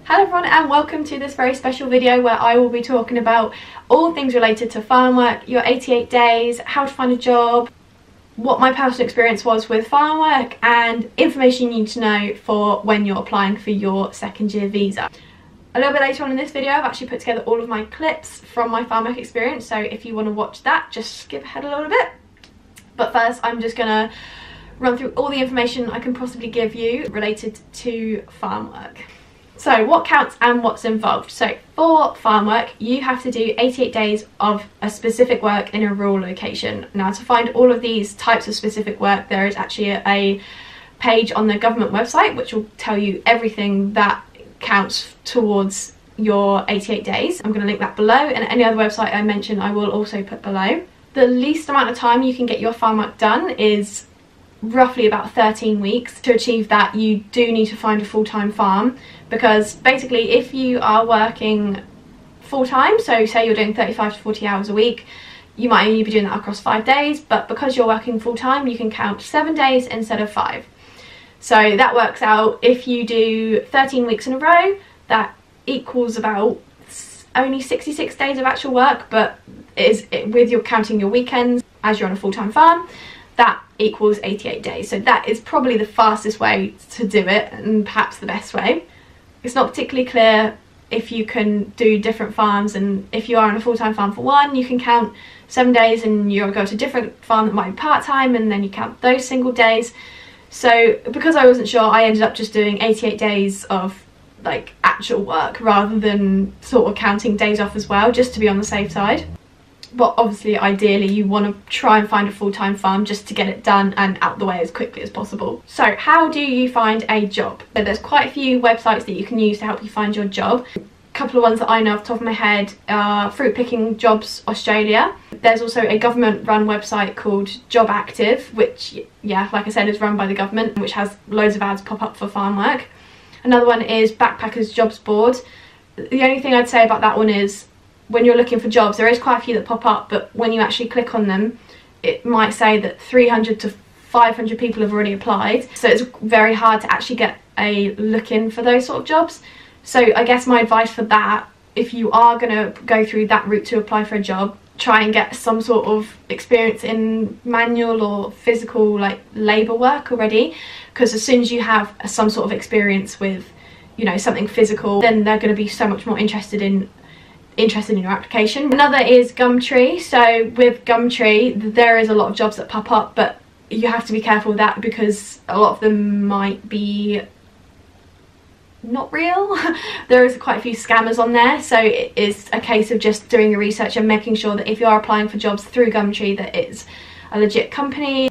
Hello everyone and welcome to this very special video where I will be talking about all things related to farm work, your 88 days, how to find a job, what my personal experience was with farm work, and information you need to know for when you're applying for your second year visa. A little bit later on in this video I've actually put together all of my clips from my farm work experience, so if you want to watch that just skip ahead a little bit. But first I'm just going to run through all the information I can possibly give you related to farm work. So what counts and what's involved? So for farm work you have to do 88 days of a specific work in a rural location. Now to find all of these types of specific work there is actually a page on the government website which will tell you everything that counts towards your 88 days. I'm going to link that below, and any other website I mention I will also put below. The least amount of time you can get your farm work done is roughly about 13 weeks. To achieve that you do need to find a full-time farm, because basically if you are working full-time, so say you're doing 35 to 40 hours a week, you might only be doing that across 5 days, but because you're working full-time you can count 7 days instead of 5. So that works out, if you do 13 weeks in a row, that equals about only 66 days of actual work, but with your counting your weekends as you're on a full-time farm, that equals 88 days. So that is probably the fastest way to do it, and perhaps the best way. It's not particularly clear if you can do different farms, and if you are on a full-time farm for one you can count 7 days and you'll go to a different farm that might be part-time and then you count those single days. So because I wasn't sure, I ended up just doing 88 days of like actual work rather than sort of counting days off as well, just to be on the safe side. But obviously ideally you want to try and find a full-time farm just to get it done and out the way as quickly as possible. So how do you find a job? So there's quite a few websites that you can use to help you find your job. A couple of ones that I know off the top of my head are Fruit Picking Jobs Australia. There's also a government run website called Job Active, which, yeah, like I said, is run by the government, which has loads of ads pop up for farm work. Another one is Backpackers Jobs Board. The only thing I'd say about that one is when you're looking for jobs there is quite a few that pop up, but when you actually click on them it might say that 300 to 500 people have already applied, so it's very hard to actually get a look in for those sort of jobs. So I guess my advice for that, if you are going to go through that route to apply for a job, try and get some sort of experience in manual or physical like labour work already, because as soon as you have some sort of experience with, you know, something physical, then they're going to be so much more interested in your application. Another is Gumtree. So with Gumtree there is a lot of jobs that pop up, but you have to be careful with that because a lot of them might be not real. There is quite a few scammers on there, so it is a case of just doing your research and making sure that if you are applying for jobs through Gumtree that it's a legit company.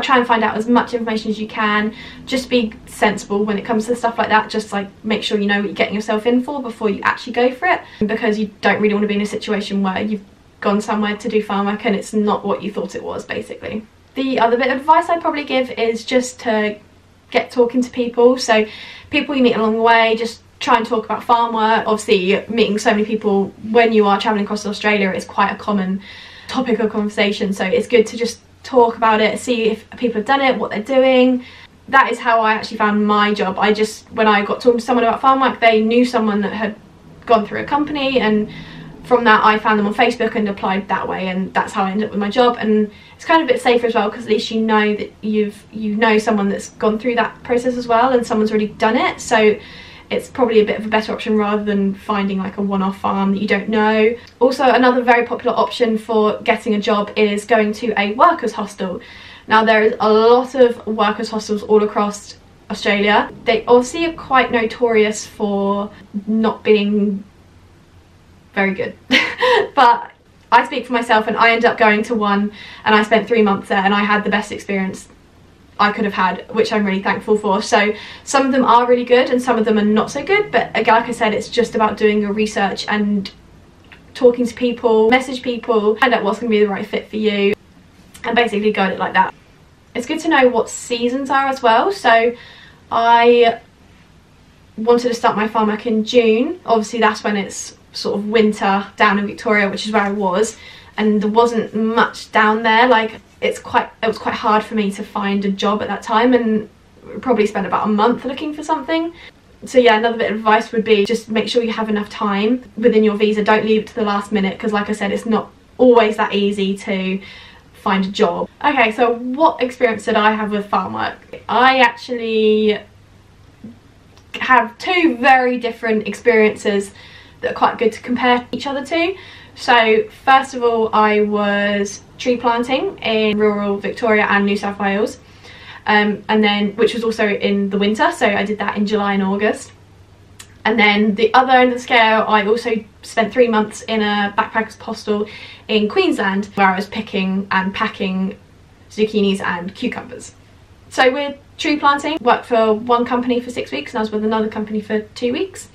Try and find out as much information as you can. Just be sensible when it comes to stuff like that. Just like make sure you know what you're getting yourself in for before you actually go for it, because you don't really want to be in a situation where you've gone somewhere to do farm work and it's not what you thought it was, basically. The other bit of advice I'd probably give is just to get talking to people. So people you meet along the way, just try and talk about farm work. Obviously meeting so many people when you are travelling across Australia is quite a common topic of conversation, so it's good to just talk about it, see if people have done it, what they're doing. That is how I actually found my job. When I got talking to someone about farm work, they knew someone that had gone through a company, and from that I found them on Facebook and applied that way, and that's how I ended up with my job. And it's kind of a bit safer as well, because at least you know that you know someone that's gone through that process as well and someone's already done it, so it's probably a bit of a better option rather than finding like a one-off farm that you don't know. Also, another very popular option for getting a job is going to a workers hostel. Now there is a lot of workers hostels all across Australia. They obviously are quite notorious for not being very good but I speak for myself and I ended up going to one and I spent 3 months there and I had the best experience I could have had, which I'm really thankful for. So some of them are really good and some of them are not so good, but again, like I said, it's just about doing your research and talking to people, message people, find out what's going to be the right fit for you, and basically go at it like that. It's good to know what seasons are as well. So I wanted to start my farm work in June. Obviously that's when it's sort of winter down in Victoria, which is where I was, and there wasn't much down there. Like it was quite hard for me to find a job at that time, and probably spent about a month looking for something. So yeah, another bit of advice would be just make sure you have enough time within your visa. Don't leave it to the last minute, because like I said, it's not always that easy to find a job. Okay, so what experience did I have with farm work? I actually have two very different experiences that are quite good to compare each other to. So first of all, I was tree planting in rural Victoria and New South Wales, and then which was also in the winter, so I did that in July and August. And then the other end of the scale, I also spent 3 months in a backpackers hostel in Queensland, where I was picking and packing zucchinis and cucumbers. So with tree planting, worked for one company for 6 weeks and I was with another company for 2 weeks.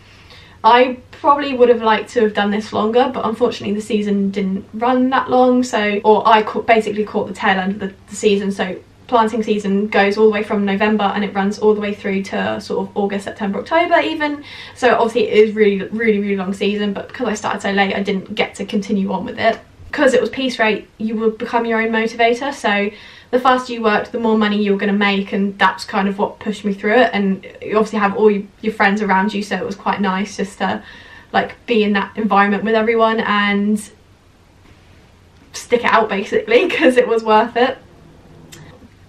I probably would have liked to have done this longer, but unfortunately the season didn't run that long, or I basically caught the tail end of the season. So planting season goes all the way from November and it runs all the way through to sort of August, September, October even. So obviously it is really long season, but because I started so late I didn't get to continue on with it. Because it was piece rate, you would become your own motivator, so the faster you worked, the more money you were going to make, and that's kind of what pushed me through it. And you obviously have all your friends around you, so it was quite nice just to like be in that environment with everyone and stick it out basically, because it was worth it.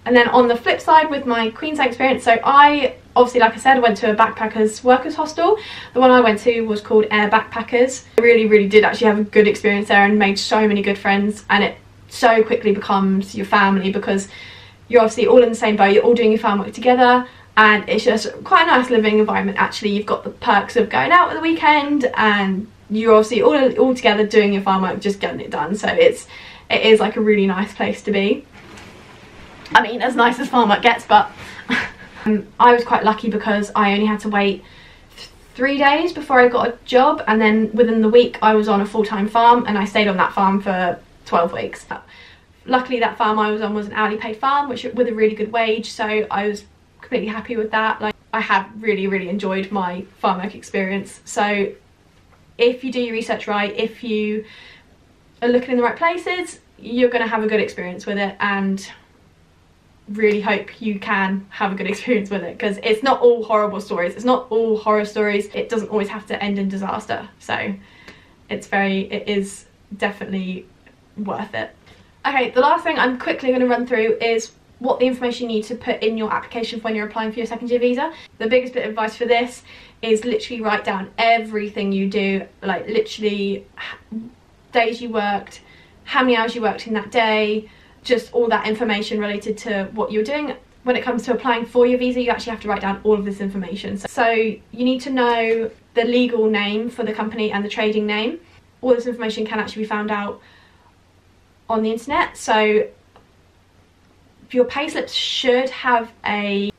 And then on the flip side with my Queensland experience, so I obviously, like I said, I went to a backpackers workers hostel. The one I went to was called Air Backpackers. I really did actually have a good experience there and made so many good friends, and it so quickly becomes your family because you're obviously all in the same boat, you're all doing your farm work together, and it's just quite a nice living environment actually. You've got the perks of going out at the weekend and you're obviously all together doing your farm work, just getting it done. So it is like a really nice place to be. I mean, as nice as farm work gets, but I was quite lucky because I only had to wait 3 days before I got a job, and then within the week I was on a full-time farm and I stayed on that farm for 12 weeks. Luckily that farm I was on was an hourly paid farm, which with a really good wage, so I was completely happy with that. Like, I have really enjoyed my farm work experience. So if you do your research right, if you are looking in the right places, you're going to have a good experience with it, and really hope you can have a good experience with it, because it's not all horrible stories, it's not all horror stories, it doesn't always have to end in disaster. So it is definitely worth it. Okay, the last thing I'm quickly going to run through is what the information you need to put in your application for when you're applying for your second year visa. The biggest bit of advice for this is literally write down everything you do, like literally days you worked, how many hours you worked in that day, just all that information related to what you're doing. When it comes to applying for your visa, you actually have to write down all of this information. So you need to know the legal name for the company and the trading name. All this information can actually be found out on the internet. So your payslips should have a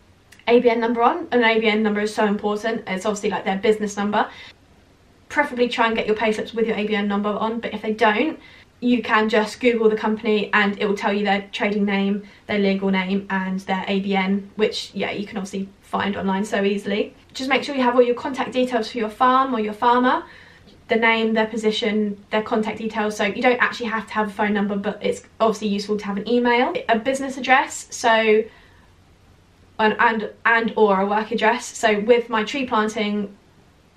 ABN number on. An ABN number is so important. It's obviously like their business number. Preferably try and get your payslips with your ABN number on, but if they don't, you can just Google the company and it will tell you their trading name, their legal name and their ABN, which yeah, you can obviously find online so easily. Just make sure you have all your contact details for your farm or your farmer, the name, their position, their contact details. So you don't actually have to have a phone number, but it's obviously useful to have an email, a business address, so and or a work address. So with my tree planting,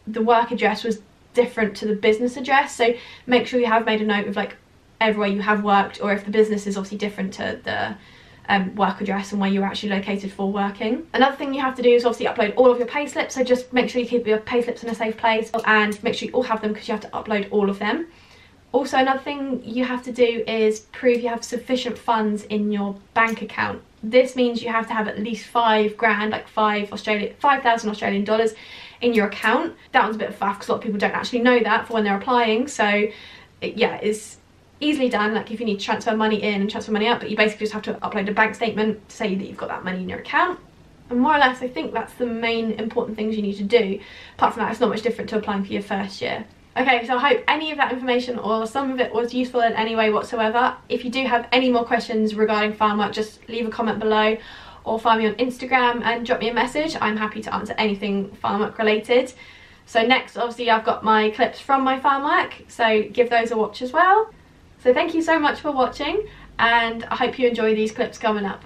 the work address was different to the business address, so make sure you have made a note of like everywhere you have worked, or if the business is obviously different to the work address and where you're actually located for working. Another thing you have to do is obviously upload all of your payslips, so just make sure you keep your payslips in a safe place and make sure you all have them, because you have to upload all of them. Also, another thing you have to do is prove you have sufficient funds in your bank account. This means you have to have at least 5 grand, like 5,000 Australian dollars in your account. That one's a bit of faff because a lot of people don't actually know that for when they're applying. So yeah, it's easily done, like if you need to transfer money in and transfer money out, but you basically just have to upload a bank statement to say that you've got that money in your account. And more or less I think that's the main important things you need to do. Apart from that, it's not much different to applying for your first year. Okay, so I hope any of that information or some of it was useful in any way whatsoever. If you do have any more questions regarding farm work, just leave a comment below or find me on Instagram and drop me a message. I'm happy to answer anything farm work related. So next, obviously, I've got my clips from my farm work, so give those a watch as well. So thank you so much for watching, and I hope you enjoy these clips coming up.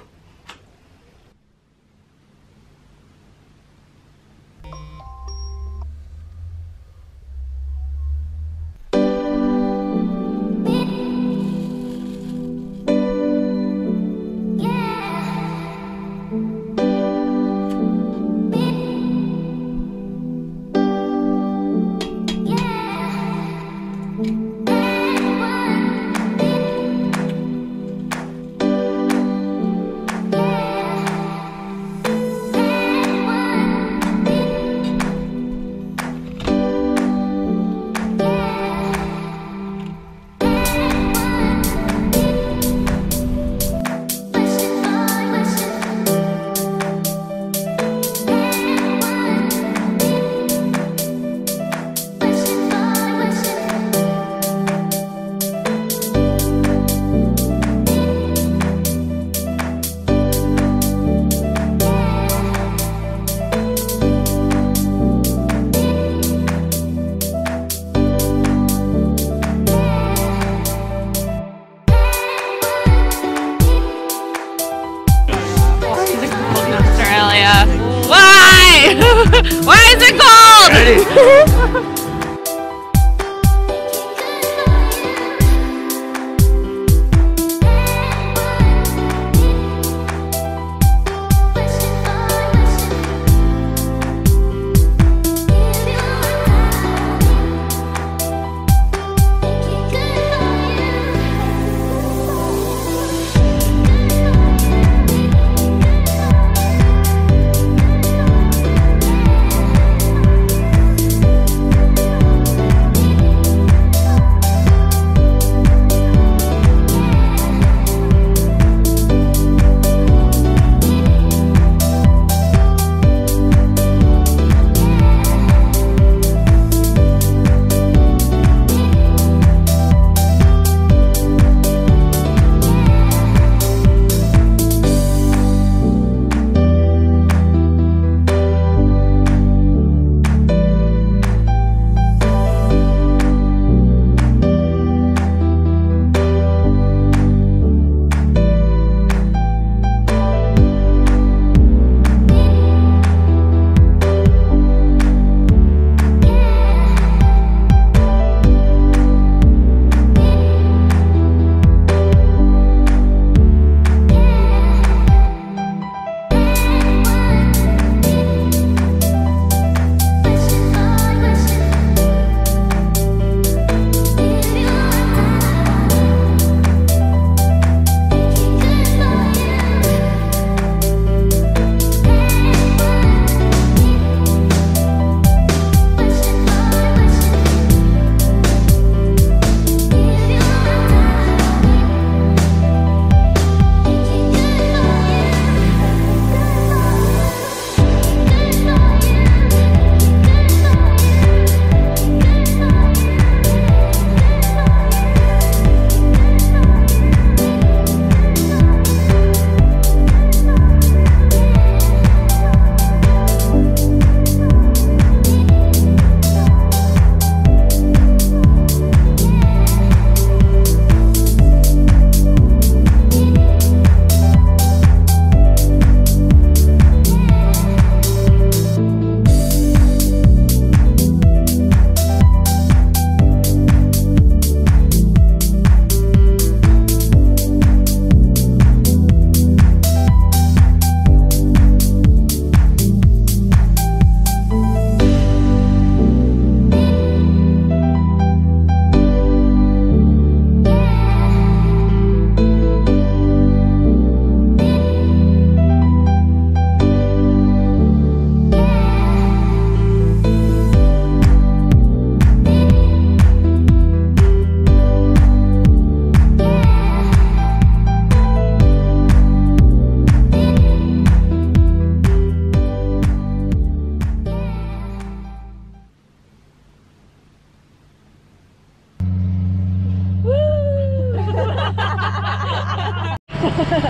Alright,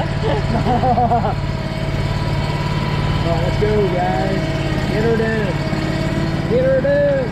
let's go, guys. Get her down. Get her down.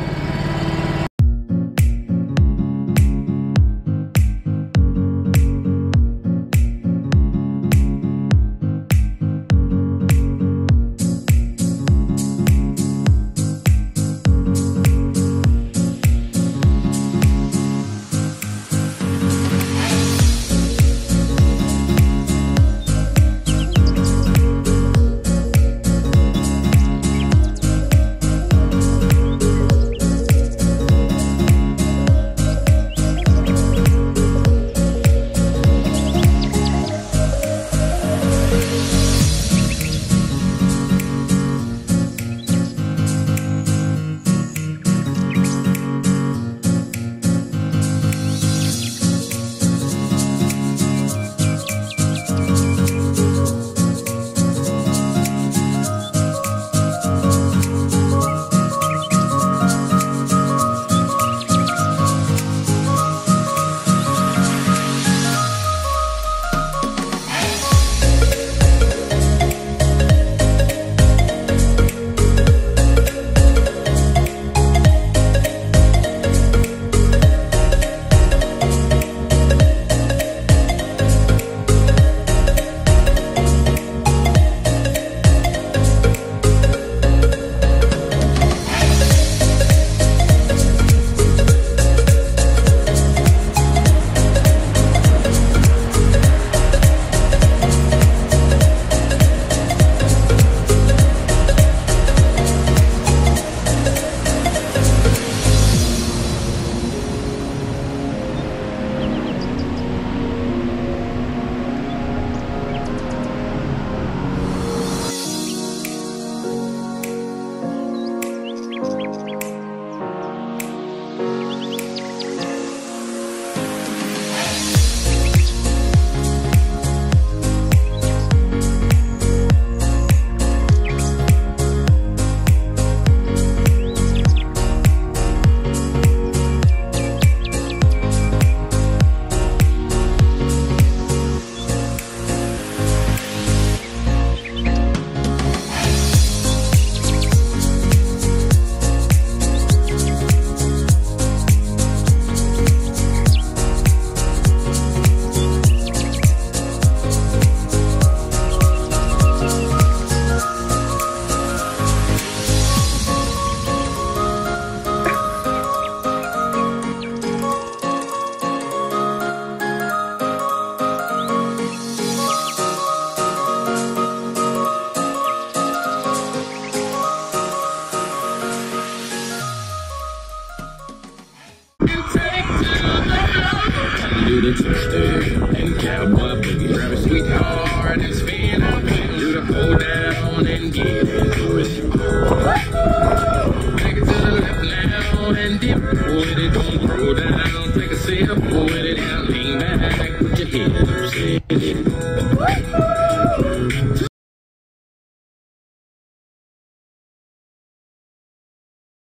Do the twister and cowboy boogie. Grab a sweetheart and spin up. Do the hold down and get into it. Take it to the left now and dip with it. Don't throw down. Take a sip with it and lean back. Put your head up, say it.